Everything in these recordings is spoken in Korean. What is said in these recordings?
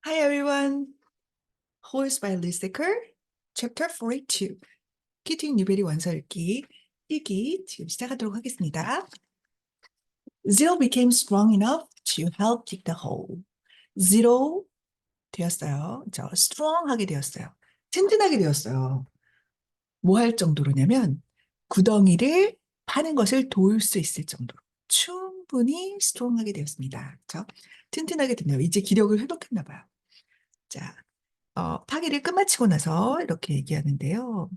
Hi everyone. Horse by Lee Secker, Chapter 42. 키팅 뉴베리 원서 읽기 1기 지금 시작하도록 하겠습니다. Zero became strong enough to help dig the hole. Zero 되었어요. strong하게 되었어요. 튼튼하게 되었어요. 뭐 할 정도로냐면 구덩이를 파는 것을 도울 수 있을 정도로 충분히 strong하게 되었습니다. 그렇죠? 튼튼하게 됐네요. 이제 기력을 회복했나 봐요. 자, 파기를 끝마치고 나서 이렇게 얘기하는데요.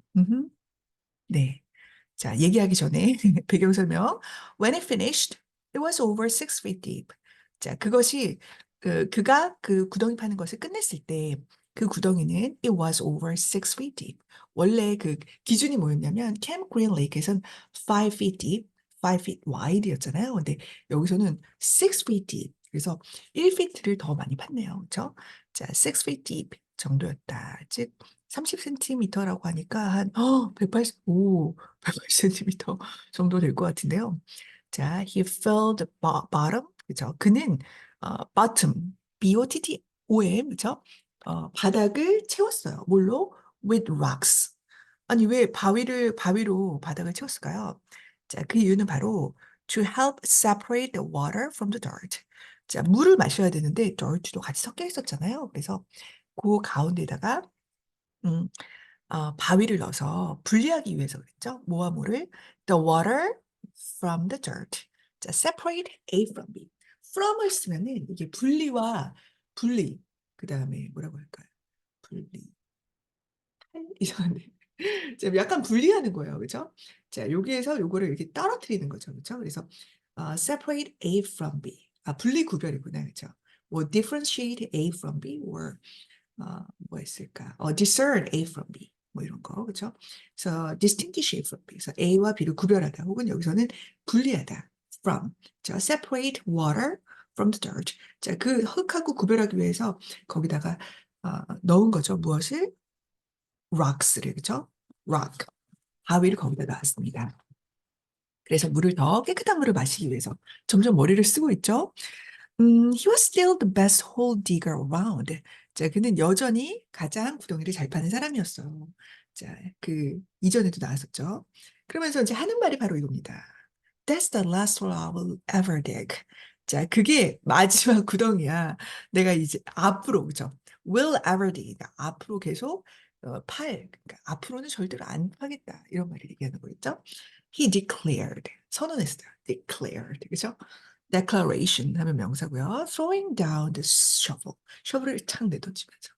네. 자, 얘기하기 전에 배경 설명. When it finished, it was over 6 feet deep. 자, 그것이 그가 그 구덩이 파는 것을 끝냈을 때 그 구덩이는 it was over 6 feet deep. 원래 그 기준이 뭐였냐면 캠 그린 레이크에서는 5 feet deep, 5 feet wide였잖아요. 근데 여기서는 6 feet deep. 그래서 1피트를 더 많이 팠네요. 그렇죠? 자, 6 feet deep 정도였다. 즉 30cm라고 하니까 한 180, 180cm 정도 될 것 같은데요. 자, he filled the bottom, 그죠? 그는 bottom, B-O-T-T-O-M, 그죠? 바닥을 채웠어요. 뭘로? With rocks. 아니, 왜 바위로 바닥을 채웠을까요? 자, 그 이유는 바로 to help separate the water from the dirt. 자, 물을 마셔야 되는데 dirt도 같이 섞여 있었잖아요. 그래서 그 가운데다가 음, 바위를 넣어서 분리하기 위해서 그랬죠. 뭐와 뭐를? The water from the dirt. 자, separate A from B. from을 쓰면은 이게 분리, 그 다음에 뭐라고 할까요? 분리. 이상한데. 자, 약간 분리하는 거예요. 그죠? 자, 여기에서 요거를 이렇게 떨어뜨리는 거죠. 그죠? 그래서 separate A from B. 분리 구별이구나. 그죠? 뭐 differentiate A from B or 뭐 있을까? discern A from B. 뭐 이런 거, 그죠? 그래서 distinguish A from B. 그래서 A와 B를 구별하다. 혹은 여기서는 분리하다. from. 자, separate water from the dirt. 자, 그 흙하고 구별하기 위해서 거기다가 넣은 거죠. 무엇을? rocks를, 그죠? rock. 바위를 거기다 놨습니다. 그래서 물을 더 깨끗한 물을 마시기 위해서 점점 머리를 쓰고 있죠. He was still the best hole digger around. 자, 그는 여전히 가장 구덩이를 잘 파는 사람이었어요. 자, 그 이전에도 나왔었죠. 그러면서 이제 하는 말이 바로 이겁니다. That's the last hole I will ever dig. 자, 그게 마지막 구덩이야. 내가 이제 앞으로, 그죠? Will ever dig. 그러니까 앞으로 계속 그러니까 앞으로는 절대로 안 파겠다. 이런 말을 얘기하는 거겠죠? He declared. 선언했어요. declared. 그죠? declaration 하면 명사고요. throwing down the shovel. shovel을 착 내던지면서.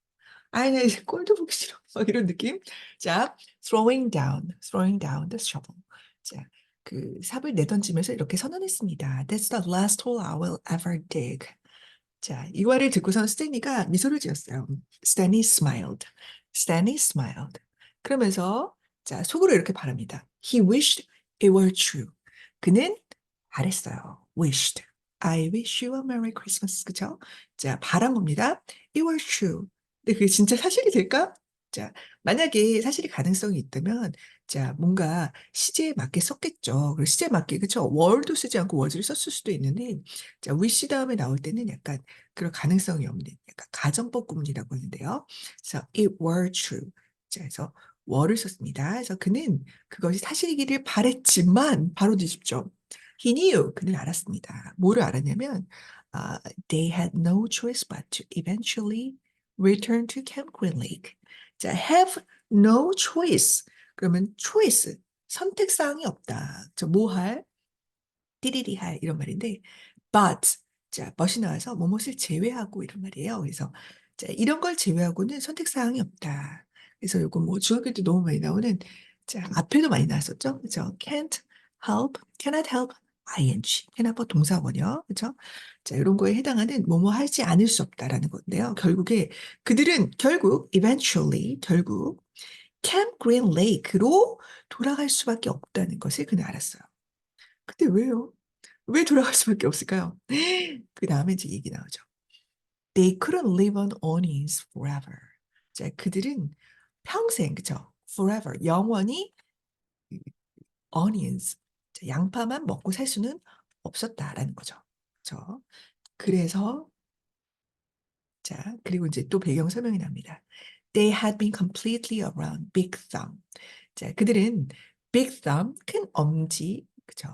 아이, 나 이제 꼴도 보기 싫어. 막 이런 느낌. 자, throwing down the shovel. 자, 그 삽을 내던지면서 이렇게 선언했습니다. That's the last hole I will ever dig. 자, 이 말을 듣고선 스탠리가 미소를 지었어요. Stanley smiled. Stanley smiled. 그러면서 자, 속으로 이렇게 바랍니다. He wished it were true. 그는 바랬어요. wished. I wish you a Merry Christmas. 그죠? 자, 바란 겁니다. It were true. 근데 그게 진짜 사실이 될까? 자, 만약에 사실이 가능성이 있다면 자, 뭔가 시제에 맞게 썼겠죠. 그리고 시제에 맞게, 그쵸? 월도 쓰지 않고 워즈를 썼을 수도 있는데, 자, wish 다음에 나올 때는 약간 그럴 가능성이 없는 약간 가정법 구문이라고 하는데요. 그래서 it were true. 자, 그래서 were를 썼습니다. 그래서 그는 그것이 사실이기를 바랬지만 바로 뒤집죠. He knew. 그는 알았습니다. 뭐를 알았냐면 they had no choice but to eventually return to Camp Green Lake. 자, have no choice. 그러면 choice 선택사항이 없다. 뭐 할? 띠리리 할 이런 말인데 but 자, but이 나와서 뭐뭇을 제외하고 이런 말이에요. 그래서 자, 이런 걸 제외하고는 선택사항이 없다. 그래서 요거 뭐 중학교 때 너무 많이 나오는 자, 앞에도 많이 나왔었죠. 그죠? can't help, cannot help, ing, cannot help 동사원이요. 그죠? 자, 이런 거에 해당하는 뭐뭐 하지 않을 수 없다라는 건데요. 결국에 그들은 결국 eventually 결국 캠 그린 레이크로 돌아갈 수밖에 없다는 것을 그는 알았어요. 근데 왜요? 왜 돌아갈 수밖에 없을까요? 그 다음에 이제 얘기 나오죠. They couldn't live on onions forever. 자, 그들은 평생, 그쵸? Forever, 영원히 onions, 자, 양파만 먹고 살 수는 없었다라는 거죠. 그쵸? 그래서 자, 그리고 이제 또 배경 설명이 납니다. They had been completely around Big Thumb. 자, 그들은 Big Thumb, 큰 엄지, 그죠?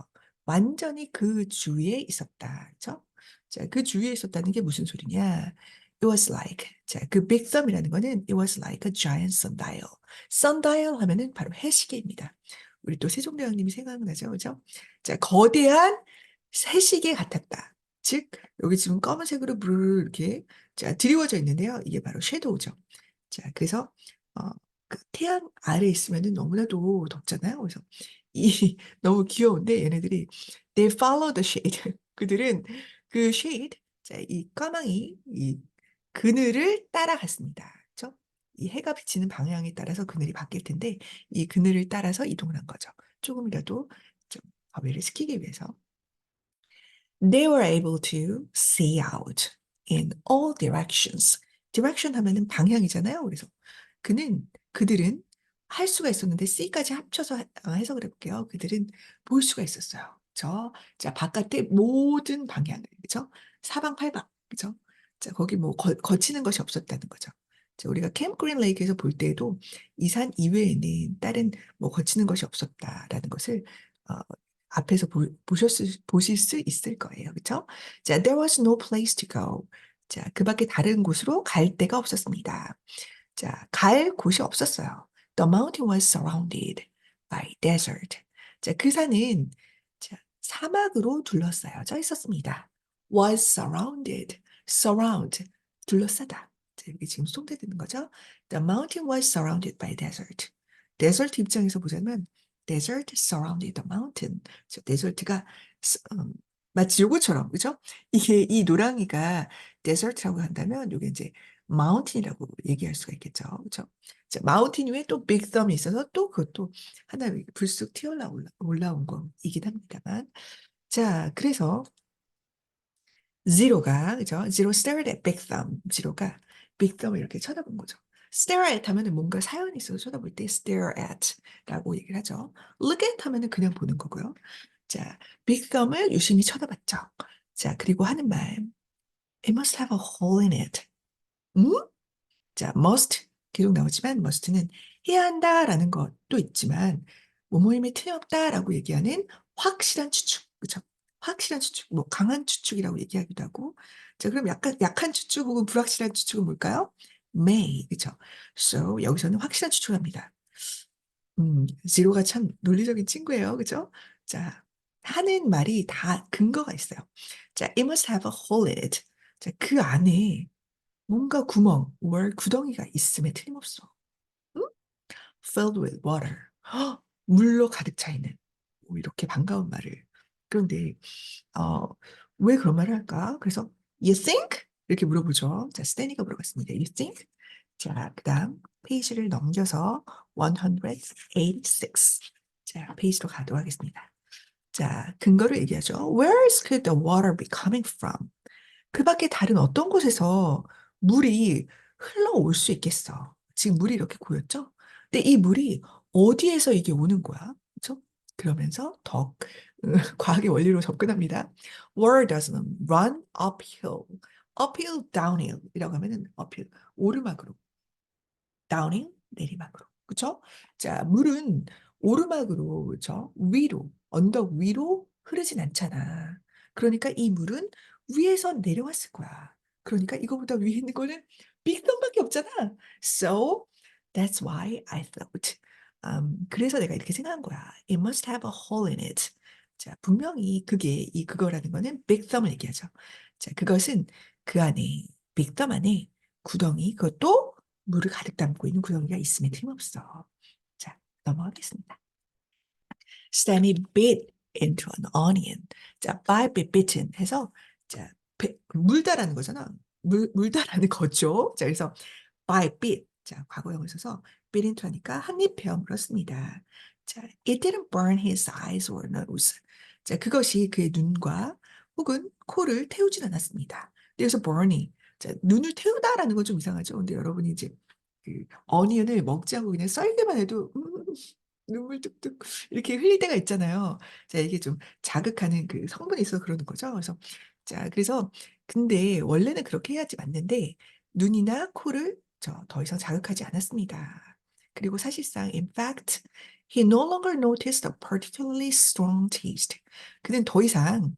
완전히 그 주위에 있었다. 그죠? 자, 그 주위에 있었다는 게 무슨 소리냐? It was like, 자, 그 Big Thumb이라는 거는 it was like a giant sundial. sundial 하면은 바로 해시계입니다. 우리 또 세종대왕님이 생각나죠? 그죠? 자, 거대한 해시계 같았다. 즉, 여기 지금 검은색으로 부르르 이렇게 자, 드리워져 있는데요. 이게 바로 섀도우죠. 자, 그래서 어, 그 태양 아래 있으면은 너무나도 덥잖아요. 그래서 이 너무 귀여운데 얘네들이 they follow the shade. 그들은 그 shade, 자, 이 까망이 이 그늘을 따라갔습니다. 그렇죠? 이 해가 비치는 방향에 따라서 그늘이 바뀔 텐데 이 그늘을 따라서 이동을 한 거죠. 조금이라도 좀 과외를 시키기 위해서. They were able to see out in all directions. direction 하면은 방향이잖아요. 그래서 그들은 할 수가 있었는데 C까지 합쳐서 해석을 해볼게요. 그들은 볼 수가 있었어요. 자, 바깥의 모든 방향을, 그죠? 사방팔방, 그죠? 자, 거기 뭐 거치는 것이 없었다는 거죠. 자, 우리가 캠프 그린 레이크에서 볼 때에도 이 산 이외에는 다른 뭐 거치는 것이 없었다라는 것을 어, 앞에서 보실 수 있을 거예요. 그렇죠? 자, there was no place to go. 자, 그 밖에 다른 곳으로 갈 데가 없었습니다. 자, 갈 곳이 없었어요. The mountain was surrounded by desert. 자, 그 산은 자, 사막으로 둘러싸여져 있었습니다. was surrounded, surround, 둘러싸다. 자, 이게 지금 송대되는 거죠. The mountain was surrounded by desert. 데설트 입장에서 보자면 desert surrounded the mountain. 데설트가 마치 요거처럼 그죠? 이게 이 노랑이가 데설트라고 한다면 이게 이제 마운틴이라고 얘기할 수가 있겠죠. 그렇죠? 자, 마운틴 위에 또 빅썸이 있어서 또 그것도 하나 불쑥 올라온 거이긴 합니다만. 자, 그래서 제로가 그죠? 제로 stared at big thumb. 제로가 빅 썸을 이렇게 쳐다본 거죠. stare at 하면은 뭔가 사연이 있어서 쳐다볼 때 stare at라고 얘기를 하죠. look at 하면은 그냥 보는 거고요. 자, 빅 썸을 유심히 쳐다봤죠. 자, 그리고 하는 말. It must have a hole in it. 음? 자, must 계속 나오지만 must는 해야 한다라는 것도 있지만 뭐뭐임이 틀림없다라고 얘기하는 확실한 추측, 그렇죠? 확실한 추측, 뭐 강한 추측이라고 얘기하기도 하고. 자, 그럼 약한 추측 혹은 불확실한 추측은 뭘까요? may, 그렇죠? So 여기서는 확실한 추측을 합니다. 지로가 참 논리적인 친구예요, 그렇죠? 자, 하는 말이 다 근거가 있어요. 자, it must have a hole in it. 자, 그 안에 뭔가 구멍, 구덩이가 있음에 틀림없어. 응? Filled with water. 헉, 물로 가득 차 있는. 뭐 이렇게 반가운 말을. 그런데 어, 왜 그런 말을 할까? 그래서 You think? 이렇게 물어보죠. 자, 스탠리가 물어봤습니다. You think? 자, 그다음 페이지를 넘겨서 186. 자, 페이지로 가도록 하겠습니다. 자, 근거를 얘기하죠. Where could the water be coming from? 그 밖에 다른 어떤 곳에서 물이 흘러올 수 있겠어. 지금 물이 이렇게 고였죠? 근데 이 물이 어디에서 이게 오는 거야? 그렇죠? 그러면서 더 과학의 원리로 접근합니다. Water doesn't run uphill. uphill, downhill 이라고 하면은 uphill, 오르막으로. 다우닝 내리막으로. 그쵸? 자, 물은 오르막으로, 그쵸? 위로, 언덕 위로 흐르진 않잖아. 그러니까 이 물은 위에서 내려왔을 거야. 그러니까 이거보다 위에 있는 거는 빅덩밖에 없잖아. So that's why I thought. 그래서 내가 이렇게 생각한 거야. It must have a hole in it. 자, 분명히 그거라는 거는 빅덤을 얘기하죠. 자, 그것은 그 안에, 빅덤 안에 구덩이, 그것도 물을 가득 담고 있는 구덩이가 있음에 틀림없어. 자, 넘어가겠습니다. Stanley bit into an onion. 자, by be bitten 해서 자, 물다라는 거잖아. 물다라는 거죠. 자, 그래서 by bit. 자, 과거형을 써서 bit into 하니까 한 입 베어 물었습니다. 자, it didn't burn his eyes or nose. 자, 그것이 그의 눈과 혹은 코를 태우진 않았습니다. 그래서 burning. 자, 눈을 태우다라는 건 좀 이상하죠. 근데 여러분이 이제 그 어니언을 먹지 않고 그냥 썰기만 해도 눈물 뚝뚝 이렇게 흘릴 때가 있잖아요. 자, 이게 좀 자극하는 그 성분이 있어서 그러는 거죠. 그래서 자, 그래서 근데 원래는 그렇게 해야지 맞는데 눈이나 코를 더 이상 자극하지 않았습니다. 그리고 사실상, in fact, he no longer noticed a particularly strong taste. 그는 더 이상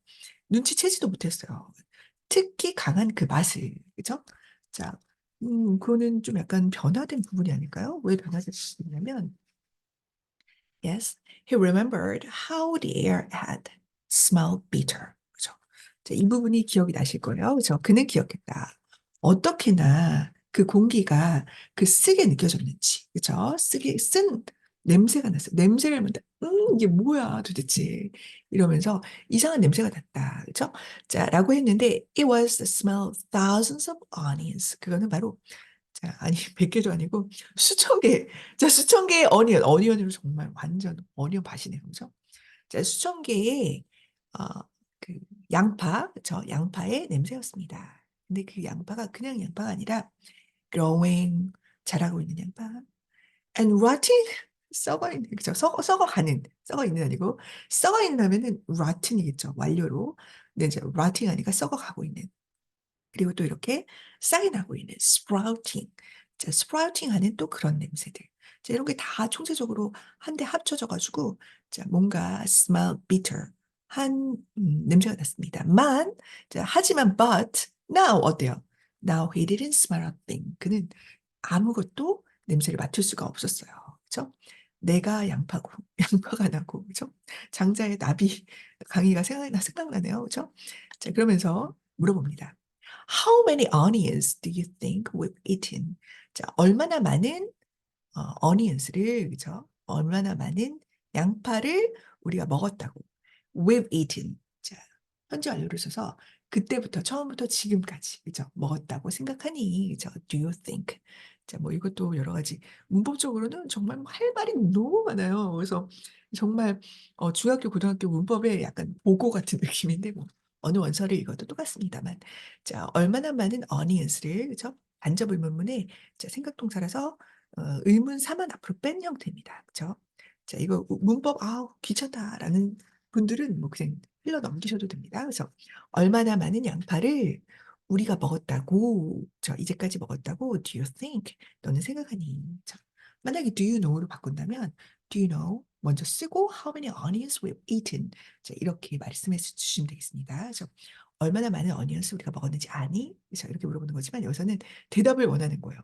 눈치채지도 못했어요. 특히 강한 그 맛을, 그죠? 자, 그거는 좀 약간 변화된 부분이 아닐까요? 왜 변화됐냐면, yes, he remembered how the air had smelled bitter. 그죠? 자, 이 부분이 기억이 나실 거예요. 그죠? 그는 기억했다. 어떻게나 그 공기가 그 쓰게 느껴졌는지, 그죠? 쓴 냄새가 났어요. 냄새를 맡다, 이게 뭐야 도대체. 이러면서 이상한 냄새가 났다. 그죠? 자, 라고 했는데, it was the smell of thousands of onions. 그거는 바로 자, 아니, 100개도 아니고 수천 개. 자, 수천 개의 어니언으로 정말 완전 어니언 밭이네요. 그죠? 자, 수천 개의 어, 그 양파, 그쵸? 양파의 냄새였습니다. 근데 그 양파가 그냥 양파가 아니라 growing, 자라고 있는 양파. And rotting, 썩어 있는, 그죠? 썩어 있는 아니고, 썩어 있다면은 rotten이겠죠. 완료로. 근데 이제 rotting 하니까 썩어가고 있는. 그리고 또 이렇게 싹이 나고 있는 sprouting. 자, sprouting 하는 또 그런 냄새들. 자, 이런 게 다 총체적으로 한데 합쳐져 가지고 자, 뭔가 smell bitter 한 냄새가 났습니다. 자, 하지만 but now 어때요? Now he didn't smell a thing. 그는 아무것도 냄새를 맡을 수가 없었어요. 그렇죠? 내가 양파고 양파가 나고 그렇죠? 장자의 나비 강의가 생각나네요. 그렇죠? 자, 그러면서 물어봅니다. How many onions do you think we've eaten? 자, 얼마나 많은 onions를 그죠? 얼마나 많은 양파를 우리가 먹었다고. We've eaten. 자, 현재 완료를 써서 그때부터 처음부터 지금까지 그죠? 먹었다고 생각하니 그죠? Do you think? 자, 뭐 이것도 여러 가지 문법적으로는 정말 할 말이 너무 많아요. 그래서 정말 중학교, 고등학교 문법의 약간 보고 같은 느낌인데 뭐 어느 원서를 읽어도 똑같습니다만 자, 얼마나 많은 onions를 그죠? 간접 의문문에 자, 생각동사라서 의문사만 앞으로 뺀 형태입니다. 그죠? 자, 이거 문법, 아우, 귀찮다라는 분들은 뭐 그냥 흘러 넘기셔도 됩니다. 그래서 얼마나 많은 양파를 우리가 먹었다고, 이제까지 먹었다고, do you think? 너는 생각하니? 자, 만약에 do you know로 바꾼다면, do you know? 먼저 쓰고, how many onions we've eaten? 자, 이렇게 말씀해 주시면 되겠습니다. 그래서 얼마나 많은 onions 우리가 먹었는지 아니? 그래서 이렇게 물어보는 거지만 여기서는 대답을 원하는 거예요.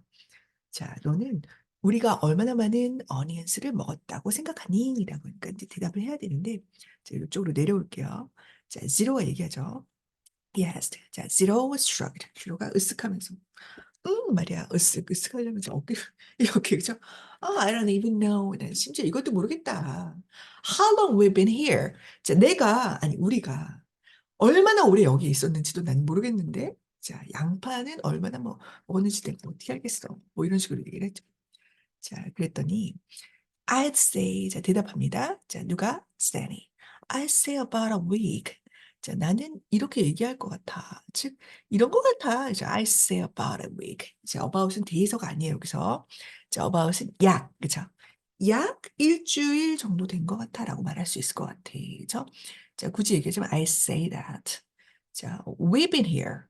자, 너는 우리가 얼마나 많은 어니언스를 먹었다고 생각하니? 라고 그러니까 이제 대답을 해야 되는데 자, 이쪽으로 내려올게요. 자, 제로가 얘기하죠. Yes. 자, 제로 was shrugged. 제로가 으쓱하면서 말이야. 으쓱하려면서 어깨를 이렇게 그죠? I don't even know. 난 심지어 이것도 모르겠다. How long we've been here? 자, 아니 우리가 얼마나 오래 여기 있었는지도 난 모르겠는데 자, 양파는 얼마나 뭐 먹었는지 내가 어떻게 알겠어. 뭐 이런 식으로 얘기를 했죠. 자, 그랬더니 I'd say 자 대답합니다. 자, 누가? Stanley. I'd say about a week. 자, 나는 이렇게 얘기할 것 같아. 즉 이런 것 같아. 자, I'd say about a week. 자, about은 대해서가 아니에요. 여기서 자, about은 약, 그죠? 약 일주일 정도 된 것 같아라고 말할 수 있을 것 같아. 그죠? 자, 굳이 얘기하자면 I say that. 자, we've been here.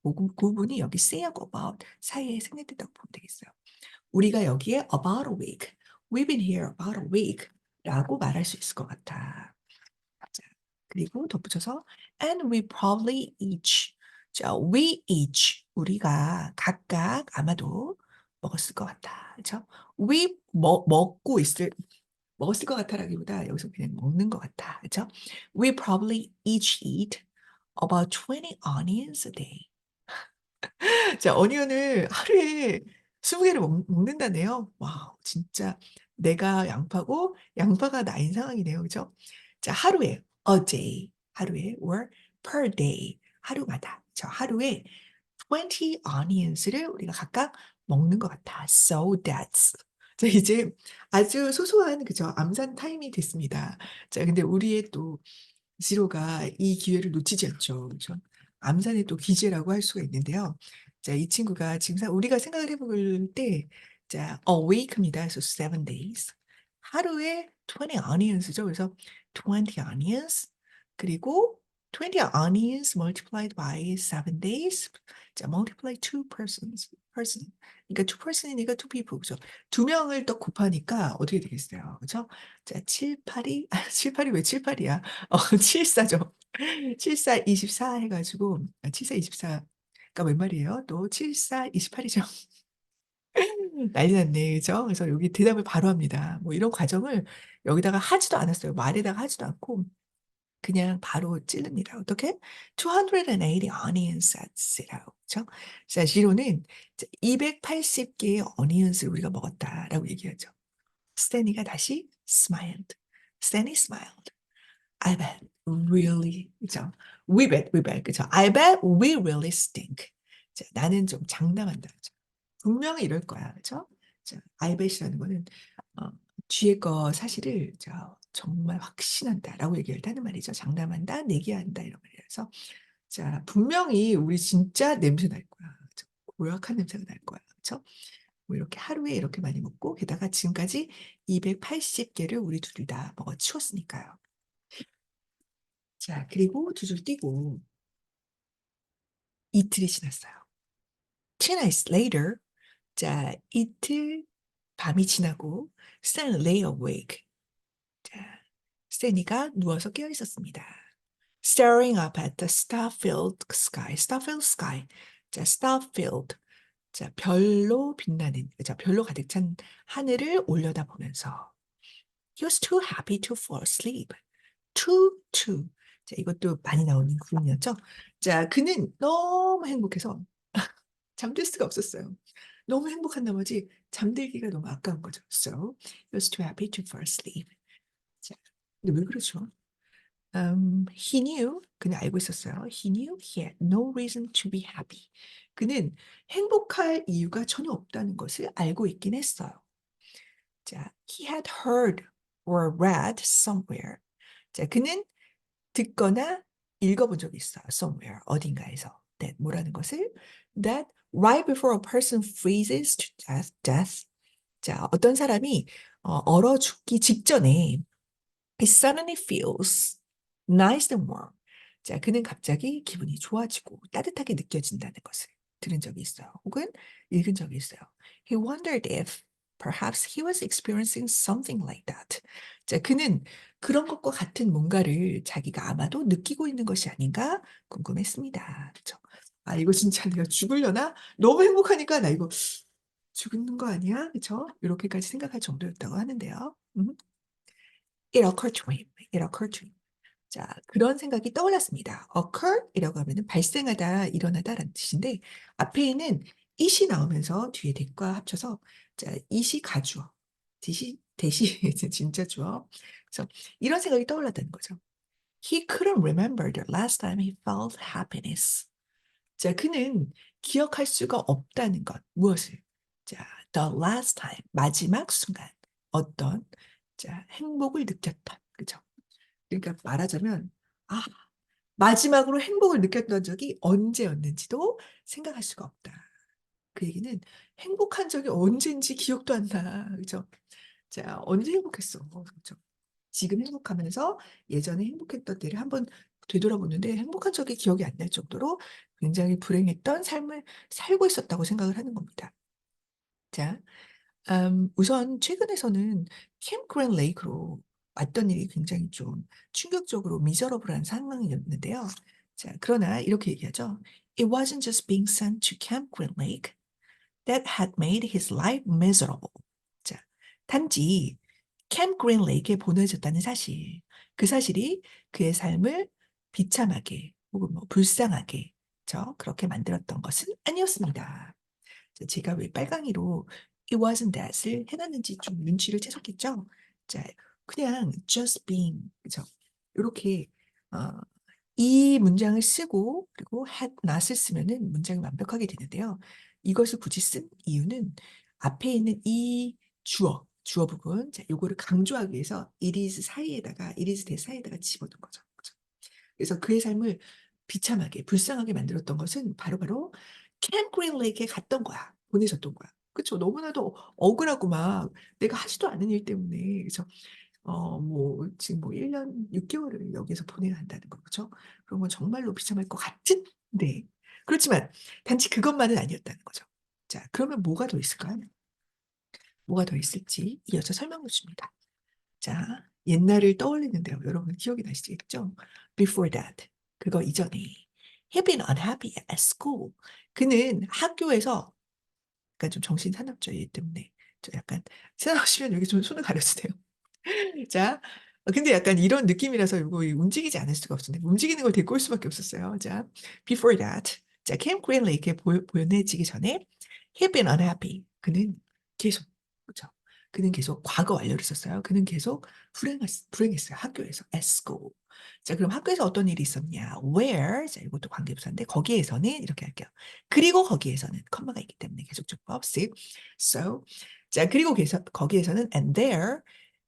그 부분이 여기 say하고 about 사이에 생략됐다고 보면 되겠어요. 우리가 여기에 about a week, we've been here about a week 라고 말할 수 있을 것 같아. 자, 그리고 덧붙여서 and we probably each. 자, we each. 우리가 각각 아마도 먹었을 것 같아. 그렇죠? we 먹었을 것 같아라기보다 여기서 그냥 먹는 것 같아. 그렇죠? We probably each eat about 20 onions a day. 자, 어니언을 하루에 20개를 먹는다네요. 와우, 진짜 내가 양파고 양파가 나인 상황이네요. 그죠? 자, 하루에 a day, 하루에 or per day, 하루마다. 저 하루에 20 onions를 우리가 각각 먹는 것 같아. So that's. 자, 이제 아주 소소한 그죠? 암산 타임이 됐습니다. 자, 근데 우리의 또 지로가 이 기회를 놓치지 않죠. 그죠? 암산의 또 기재라고 할 수가 있는데요. 자, 이 친구가 지금 우리가 생각을 해볼 때, 자, a week입니다. 그래서 7 days. 하루에 20 onions죠. 그래서 20 onions. 그리고 20 onions multiplied by 7 days. 자, multiply two persons. person. 그러니까 two person이니까 two people. 그죠? 두 명을 또 곱하니까 어떻게 되겠어요? 그죠? 자, 7, 8이, 7, 8이 왜 7, 8이야? 7, 4죠. 7, 4, 24 해가지고, 7, 4, 24. 그러니까 웬 말이에요? 또 7, 4, 28이죠. 난리 났네. 그죠? 그래서 여기 대답을 바로 합니다. 뭐 이런 과정을 여기다가 하지도 않았어요. 말에다가 하지도 않고 그냥 바로 찌릅니다. 어떻게? 280 onions at zero. 그죠? 자, 지로는 280개의 onions를 우리가 먹었다라고 얘기하죠. 스탠리가 다시 smiled. 스탠리 smiled. I bet really, 그죠? We bet, 그죠? I bet we really stink. 자, 나는 좀 장담한다. 그죠? 분명히 이럴 거야, 그죠? 자, I bet이라는 거는 어, 뒤에 거 사실을 정말 확신한다라고 얘기할 때 하는 말이죠. 장담한다, 내기한다 이런 말이라서 자, 분명히 우리 진짜 냄새 날 거야. 그죠? 고약한 냄새가 날 거야. 그죠? 뭐 이렇게 하루에 이렇게 많이 먹고 게다가 지금까지 280개를 우리 둘이 다 먹어 치웠으니까요. 자, 그리고 두 줄 띄고 이틀이 지났어요. 2 nights later, 자, 이틀 밤이 지나고 Stan lay awake. 자, 스탠리가 누워서 깨어 있었습니다. Staring up at the star-filled sky. star-filled sky. 자, star-filled. 자, 별로 빛나는, 자, 별로 가득 찬 하늘을 올려다보면서 He was too happy to fall asleep. too. 자, 이것도 많이 나오는 구문이었죠. 자, 그는 너무 행복해서 잠들 수가 없었어요. 너무 행복한 나머지 잠들기가 너무 아까운 거죠. So, he was too happy to fall asleep. 자, 근데 왜 그러죠? He knew, 그는 알고 있었어요. He knew he had no reason to be happy. 그는 행복할 이유가 전혀 없다는 것을 알고 있긴 했어요. 자, he had heard or read somewhere. 자, 그는 듣거나 읽어본 적이 있어요. somewhere, 어딘가에서. that, 뭐라는 것을. that right before a person freezes to death. 자, 어떤 사람이 얼어 죽기 직전에 he suddenly feels nice and warm. 자, 그는 갑자기 기분이 좋아지고 따뜻하게 느껴진다는 것을 들은 적이 있어요. 혹은 읽은 적이 있어요. He wondered if perhaps he was experiencing something like that. 자, 그는 그런 것과 같은 뭔가를 자기가 아마도 느끼고 있는 것이 아닌가 궁금했습니다. 그렇죠? 아, 이거 진짜 내가 죽으려나? 너무 행복하니까 나 이거 죽는 거 아니야? 그렇죠? 이렇게까지 생각할 정도였다고 하는데요. It occurred to him. It occurred to him. 자, 그런 생각이 떠올랐습니다. occur이라고 하면은 발생하다, 일어나다라는 뜻인데 앞에 있는 it이 나오면서 뒤에 that과 합쳐서 자, it이 가주어, 대시 진짜 주어. 그래서 이런 생각이 떠올랐다는 거죠. He couldn't remember the last time he felt happiness. 자, 그는 기억할 수가 없다는 것. 무엇을? 자, the last time, 마지막 순간. 어떤, 자, 행복을 느꼈다. 그죠? 그러니까 말하자면, 아, 마지막으로 행복을 느꼈던 적이 언제였는지도 생각할 수가 없다. 그 얘기는 행복한 적이 언제인지 기억도 안 나. 그죠? 자, 언제 행복했어? 그죠? 지금 행복하면서 예전에 행복했던 때를 한번 되돌아보는데 행복한 적이 기억이 안 날 정도로 굉장히 불행했던 삶을 살고 있었다고 생각을 하는 겁니다. 자, 우선 최근에서는 캠 그랜 레이크로 왔던 일이 굉장히 좀 충격적으로 미저러블한 상황이었는데요. 자, 그러나 이렇게 얘기하죠. It wasn't just being sent to Camp Green Lake that had made his life miserable. 자, 단지 캠 그린 레이크에 보내졌다는 사실, 그 사실이 그의 삶을 비참하게 혹은 뭐 불쌍하게 그렇게 만들었던 것은 아니었습니다. 자, 제가 왜 빨강이로 it wasn't that을 해놨는지 좀 눈치를 채셨겠죠? 자, 그냥 just being, 그죠? 이렇게 이 문장을 쓰고 그리고 had not을 쓰면은 문장이 완벽하게 되는데요. 이것을 굳이 쓴 이유는 앞에 있는 이 주어 부분, 자, 요거를 강조하기 위해서 it is 사이에다가 it is that 사이에다가 집어넣은 거죠. 그죠? 그래서 그의 삶을 비참하게 불쌍하게 만들었던 것은 바로바로 캠 그린 레이크에 갔던 거야. 보내셨던 거야. 그렇죠? 너무나도 억울하고 막 내가 하지도 않은 일 때문에 그래서 지금 뭐 1년 6개월을 여기서 보내야 한다는 거, 그죠? 그런 건 정말로 비참할 것 같은데. 그렇지만 단지 그것만은 아니었다는 거죠. 자, 그러면 뭐가 더 있을까요? 뭐가 더 있을지 이어서 설명을 줍니다. 자, 옛날을 떠올리는데요. 여러분 기억이 나시겠죠? Before that. 그거 이전에. He been unhappy at school. 그는 학교에서, 약간 좀 정신사납죠, 얘 때문에. 저 약간, 생각하시면 여기 좀 손을 가려주세요. 자, 근데 약간 이런 느낌이라서 이거 움직이지 않을 수가 없었는데, 움직이는 걸 데리고 올 수밖에 없었어요. 자, before that. 자, 캠 그린레이크에 보내지기 전에, he been unhappy. 그는 계속, 그죠? 그는 계속 과거 완료를 썼어요. 그는 계속 불행했어요. 학교에서, at school. 자, 그럼 학교에서 어떤 일이 있었냐? Where? 자, 이것도 관계부사인데, 거기에서는 이렇게 할게요. 그리고 거기에서는, 컴마가 있기 때문에 계속적법, so. 자, 그리고 거기에서는, and there,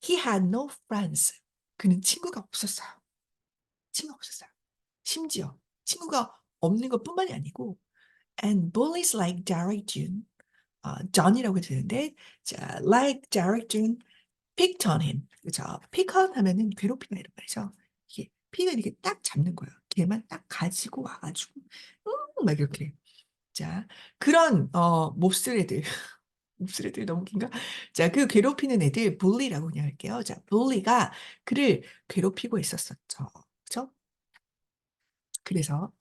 he had no friends. 그는 친구가 없었어요. 친구가 없었어요. 심지어 친구가 없는 것뿐만이 아니고 and bullies like Derek June, John이라고 해도 되는데 자, like Derek June picked on him. 그죠? pick on 하면은 괴롭히다 이런 말이죠. 이게 픽을 이렇게 딱 잡는 거예요. 걔만 딱 가지고 와가지고 막 이렇게 자 그런 몹쓸 애들 몹쓸 애들 너무 긴가? 자, 그 괴롭히는 애들 bully라고 그냥 할게요. 자, bully가 그를 괴롭히고 있었었죠. 그죠? 그래서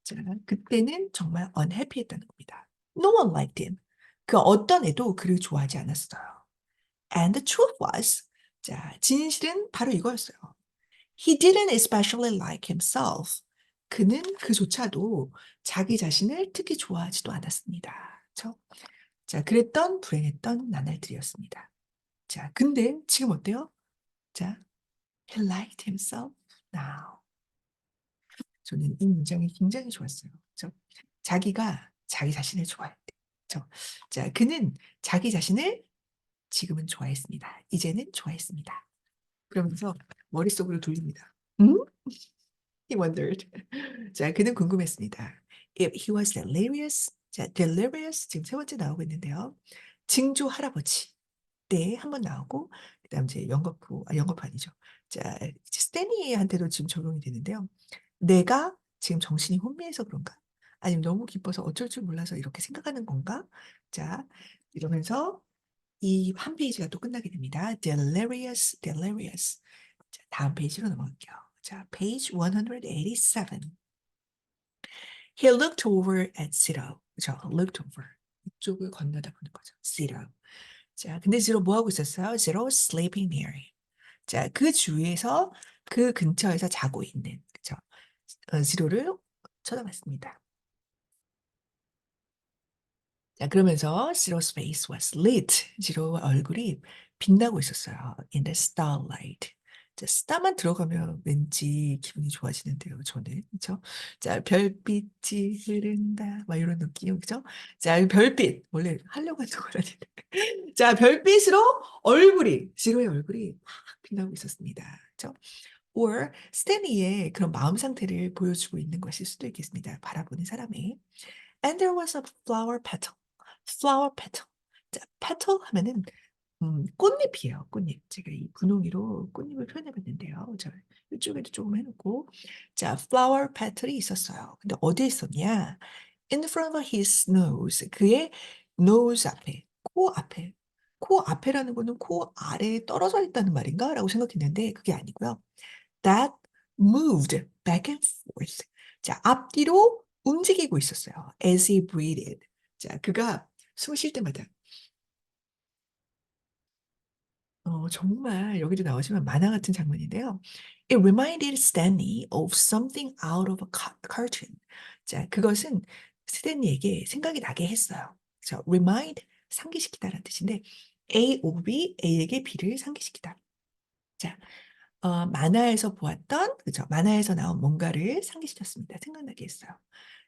자, 그때는 정말 unhappy했다는 겁니다. No one liked him. 그 어떤 애도 그를 좋아하지 않았어요. And the truth was, 자, 진실은 바로 이거였어요. He didn't especially like himself. 그는 그조차도 자기 자신을 특히 좋아하지도 않았습니다. 그렇죠? 자, 그랬던 불행했던 나날들이었습니다. 자, 근데 지금 어때요? 자, he liked himself now. 저는 이 문장이 굉장히 좋았어요. 그렇죠? 자기가 자기 자신을 좋아할 때. 그렇죠? 자, 그는 자기 자신을 지금은 좋아했습니다. 이제는 좋아했습니다. 그러면서 머릿속으로 돌립니다. 음? He wondered. 자, 그는 궁금했습니다. If he was delirious. 자, delirious 지금 세 번째 나오고 있는데요. 증조 할아버지. 때 한 번 나오고 그다음 이제 영거푸 아니죠. 자, 스탠리한테도 지금 적용이 되는데요. 내가 지금 정신이 혼미해서 그런가? 아니면 너무 기뻐서 어쩔 줄 몰라서 이렇게 생각하는 건가? 자, 이러면서 이 한 페이지가 또 끝나게 됩니다. Delirious, delirious. 자, 다음 페이지로 넘어갈게요. 자, page 187. He looked over at Zero. 그죠? Looked over. 이쪽을 건너다 보는 거죠. Zero. 자, 근데 Zero 뭐 하고 있었어요? Zero sleeping near him. 자, 그 주위에서 그 근처에서 자고 있는 그죠? Zero를 쳐다봤습니다. 자, 그러면서 Zero's face was lit. Zero 얼굴이 빛나고 있었어요. In the starlight. 자, 스타만 들어가면 왠지 기분이 좋아지는데요, 저는. 그죠? 자, 별빛이 흐른다. 막 이런 느낌, 그죠? 자, 별빛. 원래 하려고 했던 거라는데. 자, 별빛으로 지로의 얼굴이 막 빛나고 있었습니다. 그죠? or 스탠리의 그런 마음 상태를 보여주고 있는 것일 수도 있겠습니다. 바라보는 사람의. And there was a flower petal. flower petal. 자, petal 하면은 꽃잎이에요. 꽃잎. 제가 이 분홍이로 꽃잎을 표현해 봤는데요. 자, 이쪽에도 조금 해놓고. 자, flower petal이 있었어요. 근데 어디에 있었냐? In front of his nose. 그의 nose 앞에, 코 앞에. 코 앞에라는 거는 코 아래에 떨어져 있다는 말인가? 라고 생각했는데 그게 아니고요. That moved back and forth. 자, 앞뒤로 움직이고 있었어요. As he breathed. 자, 그가 숨을 쉴 때마다 정말 여기도 나오지만 만화 같은 장면인데요. It reminded Stanley of something out of a cartoon. 자, 그것은 스탠리에게 생각이 나게 했어요. 그래서 remind, 상기시키다라는 뜻인데 A of B, A에게 B를 상기시키다. 자, 만화에서 보았던, 그죠? 만화에서 나온 뭔가를 상기시켰습니다. 생각나게 했어요.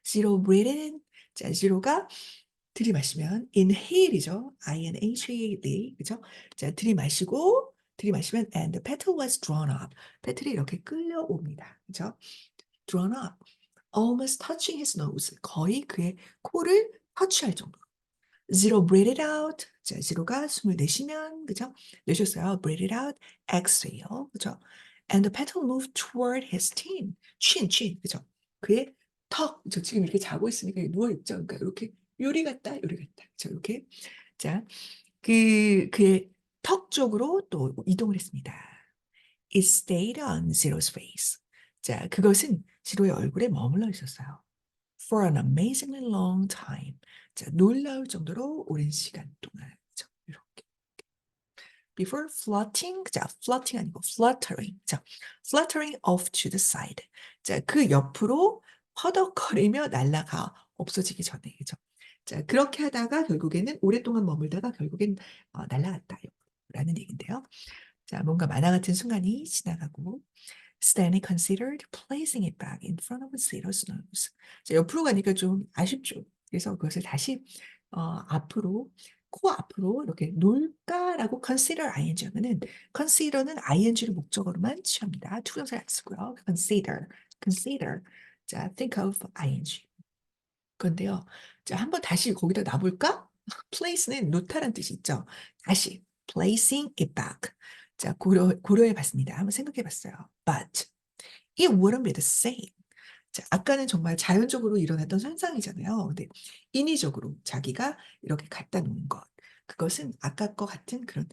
Zero breathing. 자, zero가 들이마시면 inhale이죠. I-N-H-A-L-E. 그죠? 자, 들이마시면 and the petal was drawn up. 페틀이 이렇게 끌려옵니다. 그죠? drawn up. almost touching his nose. 거의 그의 코를 터치할 정도. Zero breathe it out. 자, zero가 숨을 내쉬면, 그죠? 내셨어요. breathe it out. exhale. 그죠? And the petal moved toward his chin. 그죠? 그의 턱. 저 지금 이렇게 자고 있으니까 누워있죠. 그러니까 이렇게 요리 같다. 그죠? 이렇게. 자, 그의 턱 쪽으로 또 이동을 했습니다. It stayed on Zero's face. 자, 그것은 지로의 얼굴에 머물러 있었어요. For an amazingly long time. 자, 놀라울 정도로 오랜 시간 동안. 자, 이렇게. Before floating, 자, floating 아니고 fluttering. 자, fluttering off to the side. 자, 그 옆으로 허덕거리며 날아가 없어지기 전에. 그죠? 자, 그렇게 하다가 결국에는 오랫동안 머물다가 결국엔 날아갔다. 라는 얘기인데요. 자, 뭔가 만화 같은 순간이 지나가고 Stanley considered placing it back in front of Zero's nose. 자, 옆으로 가니까 좀 아쉽죠. 그래서 그것을 다시 앞으로 코 앞으로 이렇게 놓을까라고 consider ing 하면은 consider는 ing를 목적어로만 취합니다. 투정사를 안 쓰고요. consider. 자, think of ing. 그런데요. 자, 한번 다시 거기다 놔볼까? place는 놓다란 뜻이 있죠. 다시 placing it back. 자, 고려해 봤습니다. 한번 생각해 봤어요. But it wouldn't be the same. 자, 아까는 정말 자연적으로 일어났던 현상이잖아요. 근데 인위적으로 자기가 이렇게 갖다 놓은 것. 그것은 아까 거 같은 그런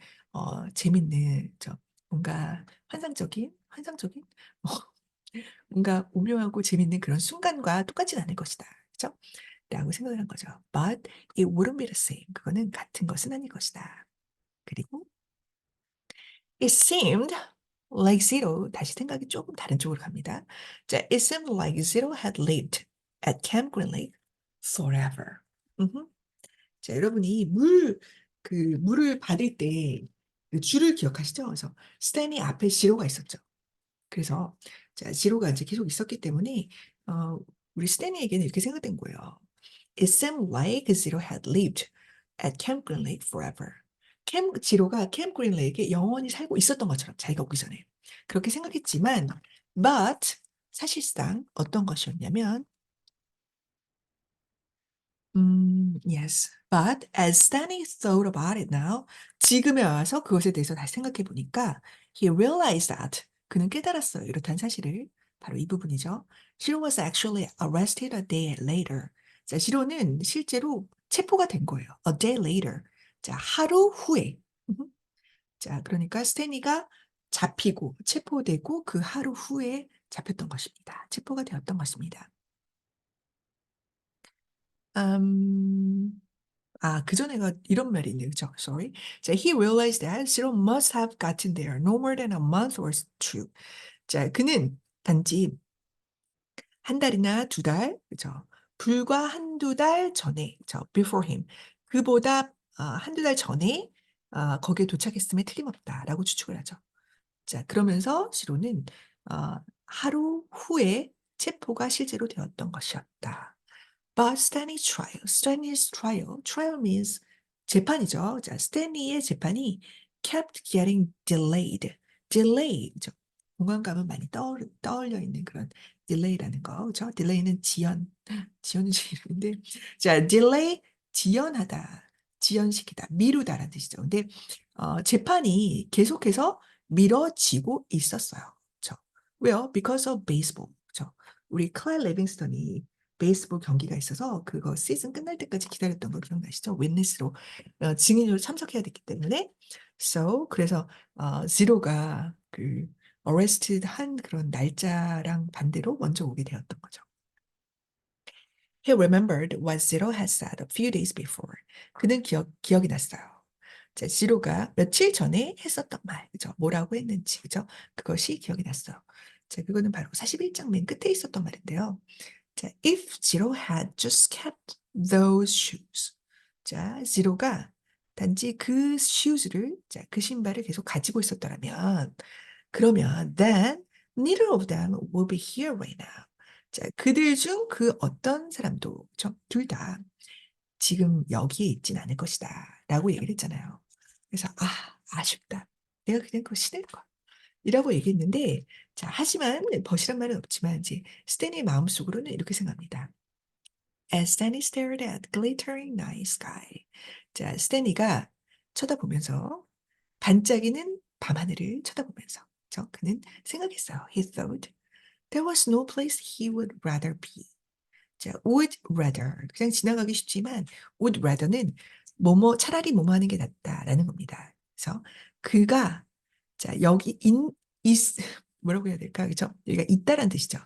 재밌는 뭔가 환상적인 어, 뭔가 오묘하고 재밌는 그런 순간과 똑같진 않을 것이다. 그렇죠? 라고 생각을 한 거죠. But it wouldn't be the same. 그거는 같은 것은 아닐 것이다. 그리고 it seemed like Zero, 다시 생각이 조금 다른 쪽으로 갑니다. 자, it seemed like Zero had lived at Camp Green Lake forever. 음흠. 자, 여러분이 물을 받을 때그 줄을 기억하시죠? 그래서 스탠이 앞에 지로가 있었죠. 그래서 자, 지로가 이제 계속 있었기 때문에 어, 우리 스탠리에게는 이렇게 생각된 거예요. It seemed like Zero had lived at Camp Green Lake forever. 지로가 캠 그린 레이크에 영원히 살고 있었던 것처럼 자기가 오기 전에 그렇게 생각했지만 but 사실상 어떤 것이었냐면 yes. But as Stanley thought about it now, 지금에 와서 그것에 대해서 다시 생각해 보니까 he realized that 그는 깨달았어요. 이렇다는 사실을. 바로 이 부분이죠. Shiro was actually arrested a day later. 자, 시로는 실제로 체포가 된 거예요. A day later. 자, 하루 후에. 자, 그러니까 스탠리가 잡히고 체포되고 그 하루 후에 잡혔던 것입니다. 체포가 되었던 것입니다. 그 전에가 이런 말이 있네요. 그죠? Sorry. 자, he realized that Cyril must have gotten there no more than a month or two. 자, 그는 단지 한 달이나 두 달, 그죠? 불과 한두 달 전에, before him. 그보다 한두 달 전에 거기에 도착했음에 틀림없다라고 추측을 하죠. 자, 그러면서 시로는 하루 후에 체포가 실제로 되었던 것이었다. But Stanley's trial means 재판이죠. 자, 스탠리의 재판이 kept getting delayed. delay, 공간감은 많이 떠올려 있는 그런 delay라는 거, 그죠? delay는 지연은 이름인데, 자, delay, 지연하다, 지연시키다, 미루다라는 뜻이죠. 근데 재판이 계속해서 미뤄지고 있었어요. 그죠? 왜요? Because of baseball. 그죠? 우리 클라이 레빙스턴이 베이스볼 경기가 있어서 그거 시즌 끝날 때까지 기다렸던 거 기억나시죠? 윈니스로 증인으로 참석해야 됐기 때문에 그래서 지로가 그 arrested 한 그런 날짜랑 반대로 먼저 오게 되었던 거죠. He remembered what Zero had said a few days before. 그는 기억이 났어요. 자, 지로가 며칠 전에 했었던 말, 그죠? 뭐라고 했는지, 그죠? 그것이 기억이 났어요. 자, 그거는 바로 41장 맨 끝에 있었던 말인데요. 자, if Zero had just kept those shoes. 자, Zero가 단지 그 shoes를, 자, 그 신발을 계속 가지고 있었더라면, 그러면 then neither of them will be here right now. 자, 그들 중 그 어떤 사람도, 둘 다 지금 여기에 있진 않을 것이다. 라고 얘기를 했잖아요. 그래서, 아쉽다. 내가 그냥 그거 신을 걸. 이라고 얘기했는데, 자, 하지만, 벗이란 말은 없지만, 이제, 스탠의 마음속으로는 이렇게 생각합니다. As Stanley stared at glittering night sky. 자, 스탠리가 쳐다보면서 반짝이는 밤하늘을 쳐다보면서 그는 생각했어요. He thought there was no place he would rather be. 자, would rather 그냥 지나가기 쉽지만 would rather는 뭐뭐 차라리 뭐뭐 하는 게 낫다라는 겁니다. 그래서 그가 자 여기 is 뭐라고 해야 될까 그죠? 여기가 있다란 뜻이죠.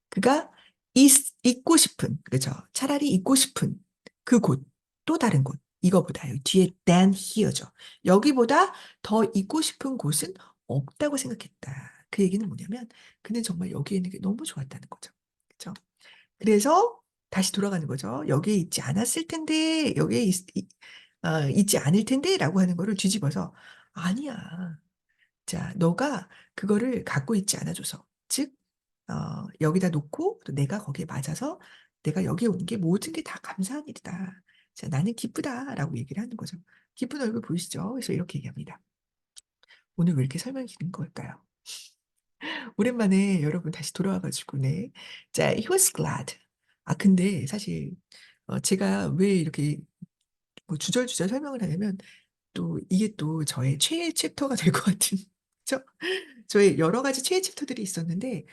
그가 있고 싶은 그죠? 차라리 있고 싶은 그곳 또 다른 곳 이거보다 여기 뒤에 than here죠. 여기보다 더 있고 싶은 곳은 없다고 생각했다. 그 얘기는 뭐냐면 그는 정말 여기에 있는 게 너무 좋았다는 거죠. 그죠? 그래서 다시 돌아가는 거죠. 여기에 있지 않았을 텐데, 있지 않을 텐데, 라고 하는 거를 뒤집어서, 아니야. 자, 너가 그거를 갖고 있지 않아줘서. 즉, 여기다 놓고, 또 내가 거기에 맞아서, 내가 여기에 온 게 모든 게 다 감사한 일이다. 자, 나는 기쁘다. 라고 얘기를 하는 거죠. 기쁜 얼굴 보이시죠? 그래서 이렇게 얘기합니다. 오늘 왜 이렇게 설명이 긴 걸까요? 오랜만에 여러분 다시 돌아와가지고, 네. 자, he was glad. 근데 사실, 제가 왜 이렇게 뭐 주절주절 설명을 하냐면, 또 이게 또 저의 최애 챕터가 될 것 같은, 저, 저의 여러 가지 최애 챕터들이 있었는데,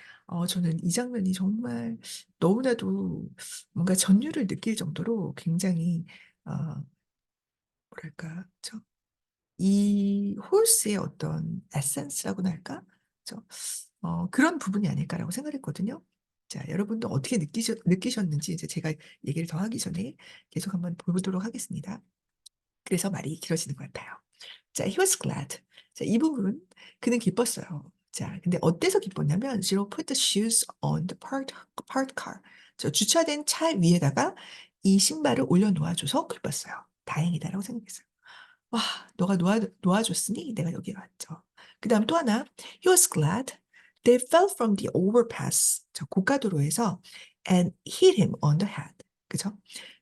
저는 이 장면이 정말 너무나도 뭔가 전율을 느낄 정도로 굉장히, 뭐랄까, 이 홀스의 어떤 에센스라고나 할까? 그런 부분이 아닐까라고 생각했거든요. 자, 여러분도 어떻게 느끼셨는지 이제 제가 얘기를 더 하기 전에 계속 한번 보도록 하겠습니다. 그래서 말이 길어지는 것 같아요. 자, he was glad. 자, 이 부분 그는 기뻤어요. 자, 근데 어때서 기뻤냐면 Zero put the shoes on the parked car. 주차된 차 위에다가 이 신발을 올려놓아줘서 기뻤어요. 다행이다라고 생각했어요. 와, 너가 놓아줬으니 내가 여기 왔죠. 그 다음 또 하나, he was glad they fell from the overpass, 고가도로에서 and hit him on the head. 그죠?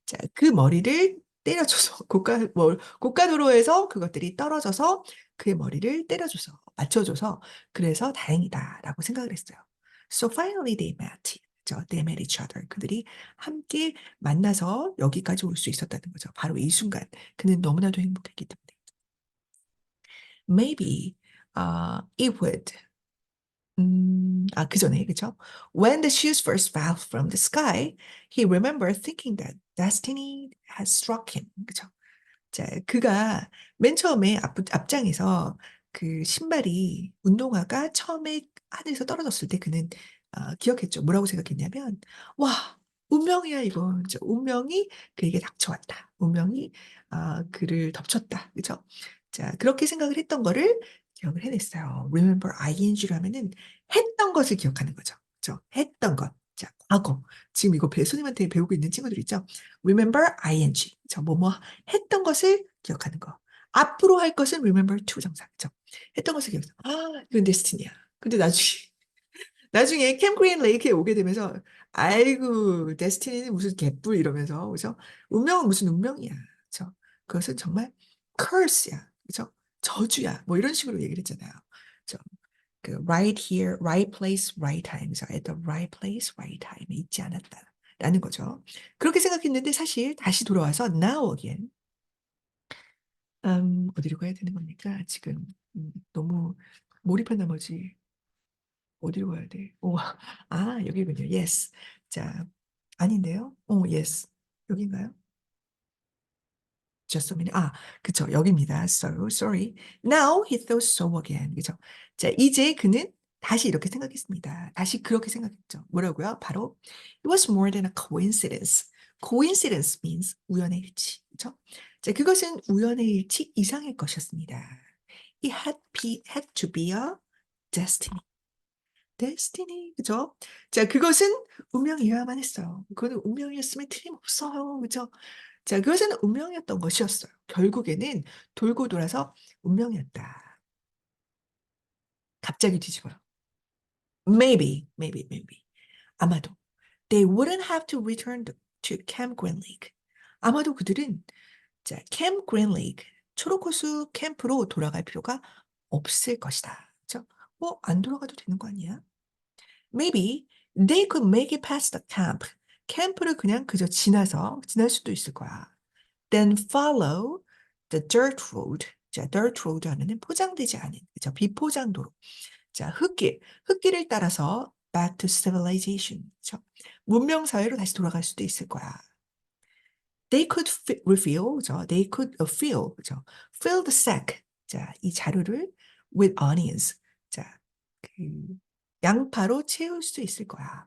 자, 그 머리를 때려줘서, 고가도로에서 그것들이 떨어져서 그의 머리를 때려줘서, 맞춰줘서, 그래서 다행이다라고 생각을 했어요. So finally they met. They met each other. 그들이 함께 만나서 여기까지 올 수 있었다는 거죠. 바로 이 순간. 그는 너무나도 행복했기 때문에. Maybe it would. 그 전에, 그죠? When the shoes first fell from the sky, he remembered thinking that destiny had struck him. 그죠? 자, 그가 맨 처음에 앞장에서 그 신발이 운동화가 처음에 하늘에서 떨어졌을 때 그는 기억했죠. 뭐라고 생각했냐면 와 운명이야 이거. 운명이 그에게 닥쳐왔다. 운명이 그를 덮쳤다. 그죠? 자 그렇게 생각을 했던 거를 기억을 해냈어요. Remember ing로 하면은 했던 것을 기억하는 거죠. 그죠? 했던 것. 자 과거. 지금 이거 배수님한테 배우고 있는 친구들 있죠? Remember ing. 뭐뭐 했던 것을 기억하는 거. 앞으로 할 것은 remember to 정사죠. 했던 것을 기억해. 이건 데스티니야. 근데 나중에 캠 그린 레이크에 오게 되면서 아이고 데스티니는 무슨 개뿔 이러면서 그죠? 운명은 무슨 운명이야. 그죠? 그것은 정말 curse야. 그죠? 저주야. 뭐 이런 식으로 얘기를 했잖아요. 그죠? 그 right here, right place, right time. 그래서 at the right place, right time에 있지 않았다라는 거죠. 그렇게 생각했는데 사실 다시 돌아와서 now again. 어디로 가야 되는 겁니까? 지금 너무 몰입한 나머지 어디로 가야 돼? 여기군요. Yes. 자, 아닌데요? yes. 여긴가요? Just a minute. 그쵸. 여기입니다. So sorry. Now he thought so again. 그죠? 자, 이제 그는 다시 이렇게 생각했습니다. 다시 그렇게 생각했죠. 뭐라고요? 바로 it was more than a coincidence. Coincidence means 우연의 일치. 그죠? 자, 그것은 우연의 일치 이상의 것이었습니다. It had to be a destiny. destiny. 그죠? 자, 그것은 운명이어야만 했어요. 그거는 운명이었으면 틀림없어요. 그죠? 자, 그것은 운명이었던 것이었어요. 결국에는 돌고 돌아서 운명이었다. 갑자기 뒤집어요. Maybe. 아마도. They wouldn't have to return to Camp Green Lake. 아마도 그들은 자, 캠 그린 레이크, 초록호수 캠프로 돌아갈 필요가 없을 것이다. 그죠? 안 돌아가도 되는 거 아니야? Maybe they could make it past the camp. 캠프를 그냥 그저 지날 수도 있을 거야. Then follow the dirt road. 자, dirt road 하면은 포장되지 않은, 그죠? 비포장 도로. 자, 흙길을 따라서 back to civilization. 그죠? 문명 사회로 다시 돌아갈 수도 있을 거야. They could refill, 그죠? They could fill, 그죠? Fill the sack. 자, 이 자루를 with onions. 자, 그 양파로 채울 수 있을 거야.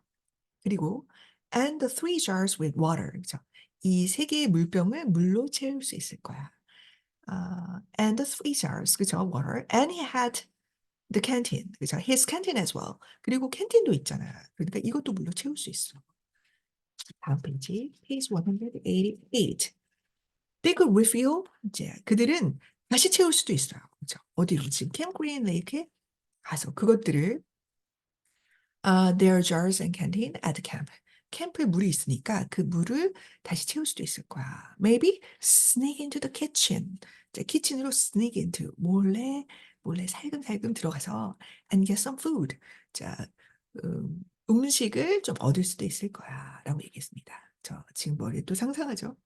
그리고 and the three jars with water. 그죠? 이 세 개의 물병을 물로 채울 수 있을 거야. And the three jars, 그죠? Water. And he had the canteen, 그죠? His canteen as well. 그리고 캔틴도 있잖아. 그러니까 이것도 물로 채울 수 있어. 다음 페이지, page 188. They could refill. 이제 그들은 다시 채울 수도 있어요. 그죠? 어디로? 지금 캠 그린 레이크에 가서 그것들을 their jars and canteen at the camp. 캠프에 물이 있으니까 그 물을 다시 채울 수도 있을 거야. Maybe sneak into the kitchen. 자, 키친으로 sneak into 몰래 살금살금 들어가서 and get some food. 자, 음식을 좀 얻을 수도 있을 거야라고 얘기했습니다. 저 지금 머리에 또 상상하죠?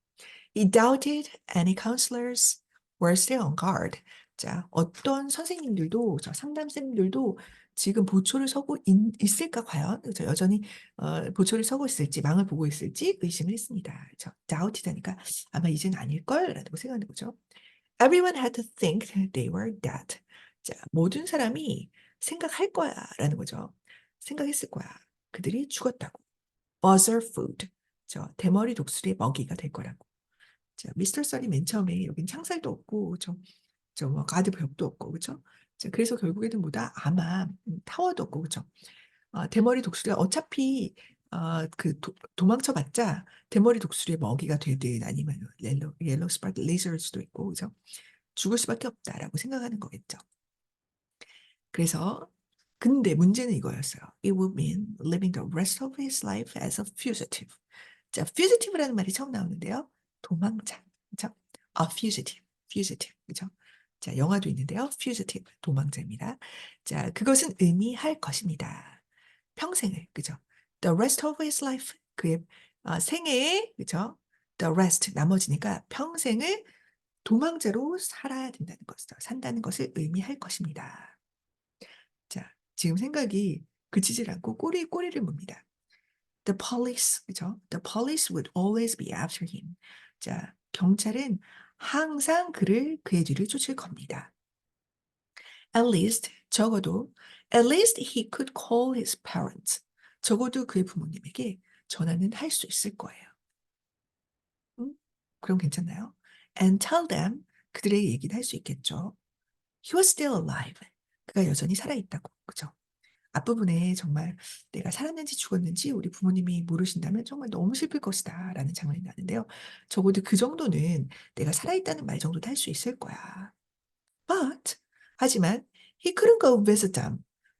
He doubted any counselors were still on guard. 자, 어떤 선생님들도, 저 상담쌤들도 지금 보초를 서고 있을까 과연? 저 여전히 보초를 서고 있을지, 망을 보고 있을지 의심을 했습니다. 저 doubted 하니까 아마 이제는 아닐걸라고 생각하는 거죠. Everyone had to think they were dead. 자, 모든 사람이 생각할 거야라는 거죠. 생각했을 거야. 그들이 죽었다고. Buzzer food. 저 대머리 독수리의 먹이가 될 거라고. 자, 미스터 썰이 맨 처음에 여긴 창살도 없고 뭐 가드 벽도 없고 그죠? 자, 그래서 결국에는 뭐다 아마 타워도 없고 그죠? 대머리 독수리가 어차피 도망쳐봤자 대머리 독수리의 먹이가 되든 아니면 옐로우 스파크 레이저스도 있고 그죠? 죽을 수밖에 없다라고 생각하는 거겠죠. 그래서 근데 문제는 이거였어요. It would mean living the rest of his life as a fugitive. 자, fugitive라는 말이 처음 나오는데요. 도망자. 그죠? A fugitive. 그죠? 자, 영화도 있는데요. fugitive, 도망자입니다. 자, 그것은 의미할 것입니다. 평생을, 그죠? The rest of his life, 그의 생애에, 그죠? The rest, 나머지니까 평생을 도망자로 살아야 된다는 것을, 산다는 것을 의미할 것입니다. 자, 지금 생각이 그치질 않고 꼬리를 뭅니다. The police, 그죠? The police would always be after him. 자, 경찰은 항상 그의 뒤를 쫓을 겁니다. At least, 적어도, at least he could call his parents. 적어도 그의 부모님에게 전화는 할 수 있을 거예요. 그럼 괜찮나요? And tell them, 그들에게 얘기를 할 수 있겠죠. He was still alive. 그가 여전히 살아있다고, 그죠? 앞부분에 정말 내가 살았는지 죽었는지 우리 부모님이 모르신다면 정말 너무 슬플 것이다 라는 장면이 나는데요. 적어도 그 정도는 내가 살아있다는 말 정도도 할 수 있을 거야. But 하지만 he couldn't go visit them.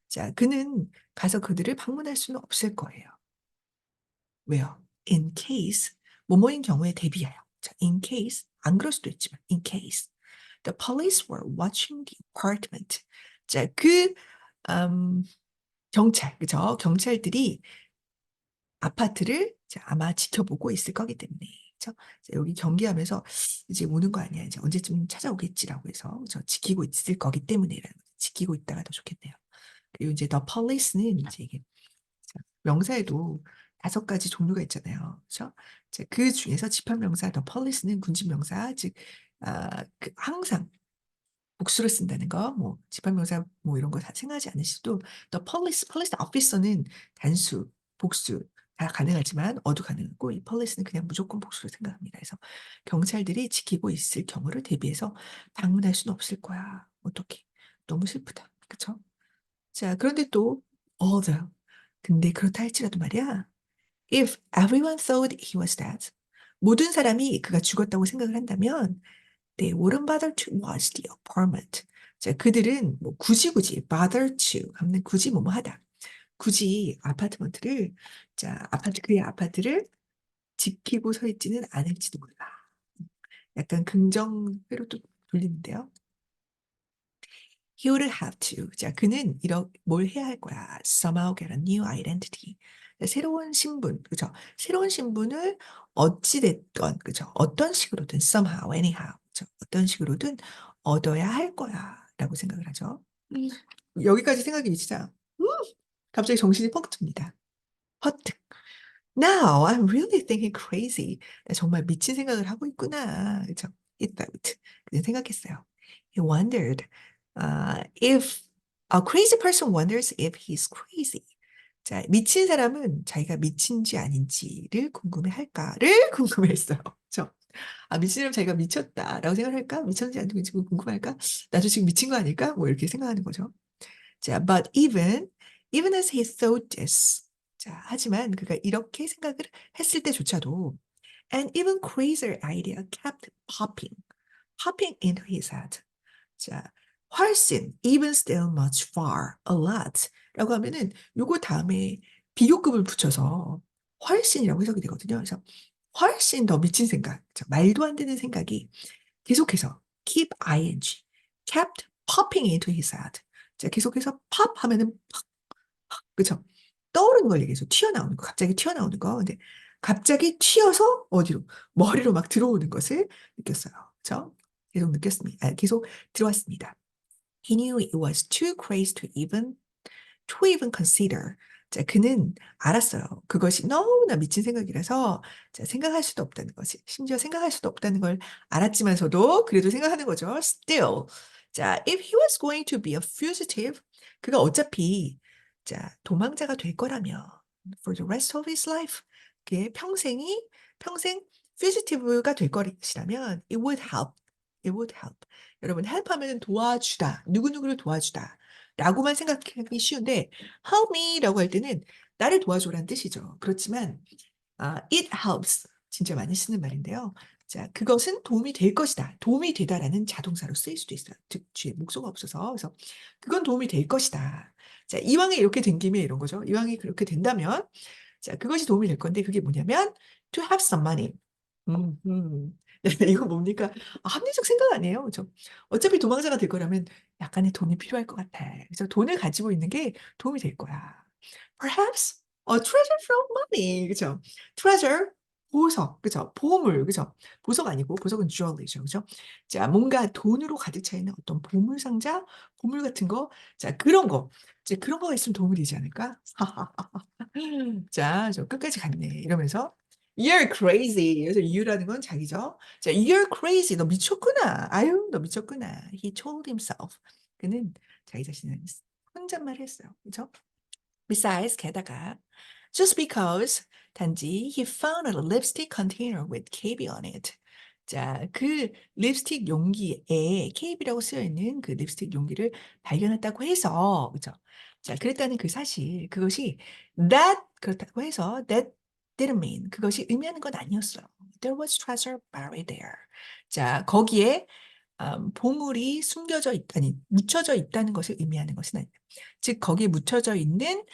자, 그는 가서 그들을 방문할 수는 없을 거예요. 왜요? In case 뭐뭐인 경우에 대비하여. 자, in case 안 그럴 수도 있지만 in case the police were watching the apartment. 자, 경찰, 그죠? 경찰들이 아파트를 아마 지켜보고 있을 거기 때문에. 그죠? 여기 경계하면서 이제 오는 거 아니야. 이제 언제쯤 찾아오겠지라고 해서 지키고 있을 거기 때문에 지키고 있다가 더 좋겠네요. 그리고 이제 the police는 이제 이게 명사에도 5가지 종류가 있잖아요. 그렇죠? 그 중에서 집합명사 the police는 군집명사, 즉 항상 복수를 쓴다는 거, 뭐 집합명사 뭐 이런 거 다 생각하지 않으셔도 the police officer는 단수, 복수 다 가능하지만 어도 가능하고 이 police는 그냥 무조건 복수로 생각합니다. 그래서 경찰들이 지키고 있을 경우를 대비해서 방문할 수는 없을 거야. 어떻게? 너무 슬프다. 그렇죠? 자, 그런데 또 although 근데 그렇다 할지라도 말이야. If everyone thought he was dead, 모든 사람이 그가 죽었다고 생각을 한다면 they wouldn't bother to watch the apartment. 자, 그들은 뭐 굳이 bother to 하면 굳이 뭐뭐 하다. 굳이 아파트먼트를 그의 아파트를 지키고 서 있지는 않을지도 몰라. 약간 긍정회로 또 돌리는데요. He would have to. 자, 그는 뭘 해야 할 거야. Somehow get a new identity. 새로운 신분, 그죠? 새로운 신분을 어찌됐건, 그죠? 어떤 식으로든 somehow, anyhow, 그죠? 어떤 식으로든 얻어야 할 거야라고 생각을 하죠. 여기까지 생각이 미치자 갑자기 정신이 펑 듭니다. 퍼뜩. Now I'm really thinking crazy. 나 정말 미친 생각을 하고 있구나. 그죠? It thought. 그냥 생각했어요. He wondered if a crazy person wonders if he's crazy. 자, 미친 사람은 자기가 미친지 아닌지를 궁금해할까를 궁금했어요. 그죠? 아, 미친 사람 자기가 미쳤다라고 생각할까? 미쳤는지 아닌지 궁금할까? 나도 지금 미친 거 아닐까? 뭐 이렇게 생각하는 거죠. 자, but even as he thought this. 자, 하지만 그가 이렇게 생각을 했을 때조차도 an even crazier idea kept popping into his head. 자, 훨씬, even still much far, a lot 라고 하면은 요거 다음에 비교급을 붙여서 훨씬이라고 해석이 되거든요. 그래서 훨씬 더 미친 생각, 자, 말도 안 되는 생각이 계속해서 kept popping into his head. 자, 계속해서 pop 하면은 그쵸? 떠오르는 걸 얘기해서 튀어나오는 거, 갑자기 튀어나오는 거. 근데 갑자기 튀어서 어디로? 머리로 막 들어오는 것을 느꼈어요. 그쵸? 계속 느꼈습니다. 계속 들어왔습니다. He knew it was too crazy to even consider. 자, 그는 알았어요. 그것이 너무나 미친 생각이라서 자, 생각할 수도 없다는 것이 심지어 생각할 수도 없다는 걸 알았지만서도 그래도 생각하는 거죠. Still. 자, if he was going to be a fugitive, 그가 어차피 자, 도망자가 될 거라면 for the rest of his life, 그의 평생 fugitive가 될 것이라면 it would help. It would help. 여러분, help 하면 도와주다. 누구누구를 도와주다. 라고만 생각하기 쉬운데 help me라고 할 때는 나를 도와줘라는 뜻이죠. 그렇지만 it helps 진짜 많이 쓰는 말인데요. 자, 그것은 도움이 될 것이다. 도움이 되다라는 자동사로 쓰일 수도 있어요. 즉 뒤에 목소가 없어서. 그래서 그건 도움이 될 것이다. 자, 이왕에 이렇게 된 김에 이런 거죠. 이왕에 그렇게 된다면 자, 그것이 도움이 될 건데 그게 뭐냐면 to have some money. 이거 뭡니까? 합리적 생각 아니에요. 그죠? 어차피 도망자가 될 거라면 약간의 돈이 필요할 것 같아. 그래서 돈을 가지고 있는 게 도움이 될 거야. Perhaps a treasure from money. 그죠? treasure, 보석. 그죠? 보물. 그죠? 보석 아니고, 보석은 jewelry죠. 그죠? 자, 뭔가 돈으로 가득 차 있는 어떤 보물 상자, 보물 같은 거. 자, 그런 거. 이제 그런 거가 있으면 도움이 되지 않을까? 자, 저 끝까지 갔네. 이러면서 You're crazy. 그래서 you라는 건 자기죠. 자, You're crazy. 너 미쳤구나. 아유, 너 미쳤구나. He told himself. 그는 자기 자신을 혼잣말 했어요. 그죠? Besides, 게다가 just because 단지 he found a lipstick container with KB on it. 자, 그 립스틱 용기에 KB라고 쓰여 있는 그 립스틱 용기를 발견했다고 해서, 그죠? 자, 그랬다는 그 사실, 그것이 that 그렇다고 해서 that didn't mean 그것이 의미하는 건 아니었어요. There was treasure buried there. 자, 거기에 보물이 숨겨져 있, 아니, 묻혀져 있다는 것을 의미하는 것은 아니에요. 즉, 거기에 묻혀져 있는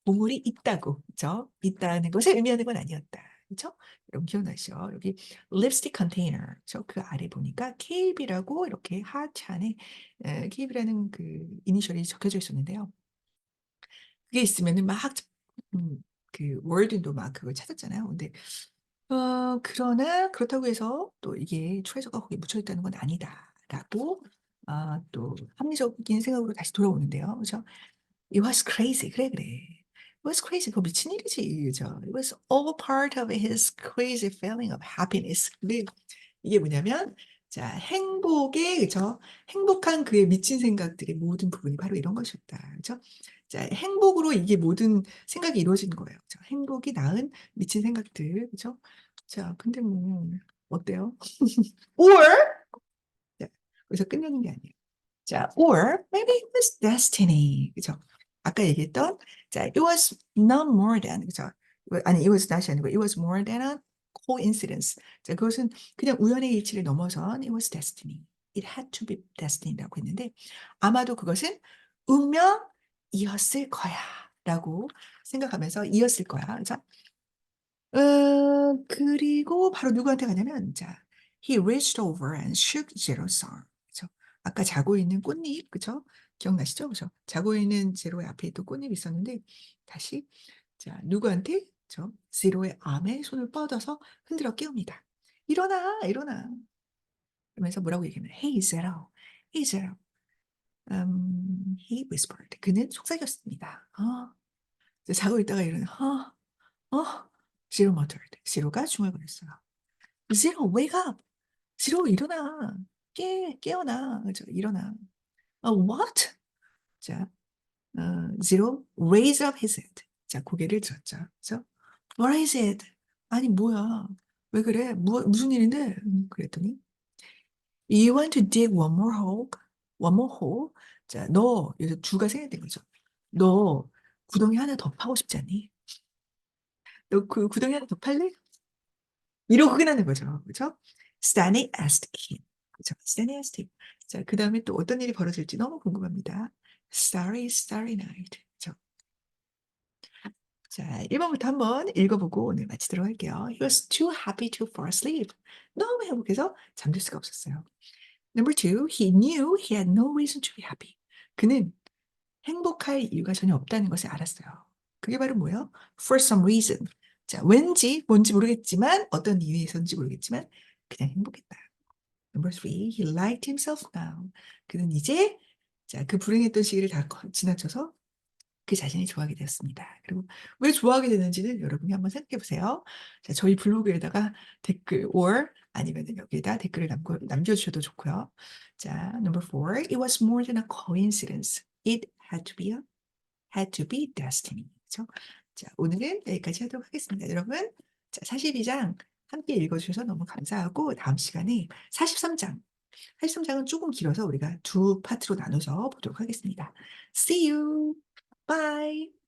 보물이 있다고, 그죠? 있다는 것을 의미하는 건 아니었다. 그죠? 여러분 기억나시죠? 여기 립스틱 컨테이너, 그죠? 그 아래 보니까 KB라고 이렇게 하트 안에 KB라는 그 이니셜이 적혀져 있었는데요. 그게 있으면은 막 그 월드도 막 그걸 찾았잖아요. 근데 그러나 그렇다고 해서 또 이게 트레저가 거기에 묻혀 있다는 건 아니다라고 또 합리적인 생각으로 다시 돌아오는데요. 그죠? It was crazy. 그래, 그래. It was crazy. 그거 미친 일이지. 그죠? It was all part of his crazy feeling of happiness. 근데 이게 뭐냐면, 자, 행복의, 그죠? 행복한 그의 미친 생각들의 모든 부분이 바로 이런 것이었다. 그죠? 자, 행복으로 이게 모든 생각이 이루어진 거예요. 그죠? 행복이 낳은 미친 생각들. 그죠? 자, 근데 뭐, 어때요? or, 자, 여기서 끝내는 게 아니에요. 자, or maybe it was destiny. 그죠? 아까 얘기했던 자, it was not more than 그죠? 아니, it was not이 아니고 it was more than a coincidence. 자, 그것은 그냥 우연의 일치를 넘어선 it was destiny. It had to be destiny라고 했는데 아마도 그것은 운명이었을 거야라고 생각하면서 이었을 거야. 자, 그리고 바로 누구한테 가냐면, 자, he reached over and shook Zero's arm. 그죠? 아까 자고 있는 꽃잎, 그죠? 기억나시죠? 그죠? 자고 있는 제로의 앞에 또 꽃잎이 있었는데, 다시, 자, 누구한테? 제로의 arm에 손을 뻗어서 흔들어 깨웁니다. 일어나, 일어나. 그러면서 뭐라고 얘기하면 Hey Zero, Hey Zero. He whispered. 그는 속삭였습니다. 이제 자고 있다가 이러는 Zero muttered. Zero가 중얼거렸어요. Zero, wake up. Zero, 일어나. 깨어나. 그죠? 일어나. What? 자, Zero raised up his head. 자, 고개를 들었죠. 그래서 What is it? 아니, 뭐야? 왜 그래? 무슨 일인데? 그랬더니 You want to dig one more hole? One more hole? 자, 너 여기서 주가 생략된 거죠. 너 구덩이 하나 더 파고 싶지 않니? 너 그 구덩이 하나 더 팔래? 이러고 끝나는 거죠. 그죠? Stanley asked him. 그죠? Stanley asked him. 자, 그 다음에 또 어떤 일이 벌어질지 너무 궁금합니다. Starry, starry night. 그죠? 자, 1번부터 한번 읽어보고 오늘 마치도록 할게요. He was too happy to fall asleep. 너무 행복해서 잠들 수가 없었어요. Number two, he knew he had no reason to be happy. 그는 행복할 이유가 전혀 없다는 것을 알았어요. 그게 바로 뭐예요? For some reason. 자, 왠지 뭔지 모르겠지만 어떤 이유에서인지 모르겠지만 그냥 행복했다. Number three, he liked himself now. 그는 이제 자, 그 불행했던 시기를 다 지나쳐서 그 자신이 좋아하게 되었습니다. 그리고 왜 좋아하게 되는지는 여러분이 한번 생각해 보세요. 자, 저희 블로그에다가 댓글 or 아니면 여기에다 댓글을 남겨주셔도 좋고요. 자, number four, it was more than a coincidence. It had to be destiny. 그렇죠? 자, 오늘은 여기까지 하도록 하겠습니다. 여러분, 자, 42장 함께 읽어주셔서 너무 감사하고 다음 시간에 43장 83장은 조금 길어서 우리가 두 파트로 나눠서 보도록 하겠습니다. See you. Bye.